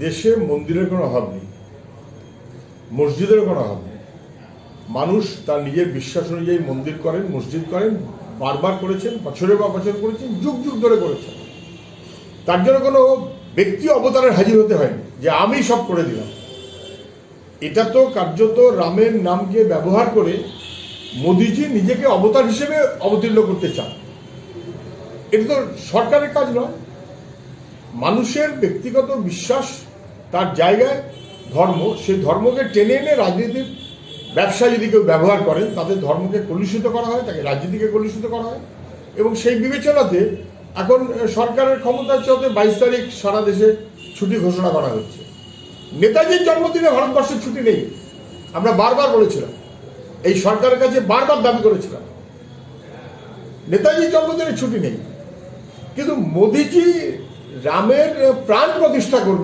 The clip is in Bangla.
দেশে মন্দিরের কোনো অভাব নেই, মসজিদের কোনো অভাব নেই। মানুষ তার নিজের বিশ্বাস অনুযায়ী মন্দির করেন, মসজিদ করেন, বারবার করেছেন, বছরের পর বছর করেছেন, যুগ যুগ ধরে করেছেন। তার জন্য কোনো ব্যক্তি অবতারের হাজির হতে হয়নি যে আমি সব করে দিলাম। এটা তো কার্যত রামের নামকে ব্যবহার করে মোদিজি নিজেকে অবতার হিসেবে অবতীর্ণ করতে চান। এটা তো সরকারের কাজ নয়। মানুষের ব্যক্তিগত বিশ্বাস, তার জায়গায় ধর্ম, সেই ধর্মকে টেনে এনে রাজনীতির ব্যবসা যদি কেউ ব্যবহার করেন, তাদের ধর্মকে কলুষিত করা হয়, তাকে রাজনীতিকে কলুষিত করা হয়। এবং সেই বিবেচনাতে এখন সরকারের ক্ষমতা চলতে 22 তারিখ সারা দেশে ছুটি ঘোষণা করা হচ্ছে। নেতাজির জন্মদিনে ভারতবর্ষের ছুটি নেই, আমরা বারবার বলেছিলাম, এই সরকারের কাছে বারবার দাবি করেছিলাম নেতাজির জন্মদিনে ছুটি নেই। কিন্তু মোদিজি রামের প্রাণ প্রতিষ্ঠা করবে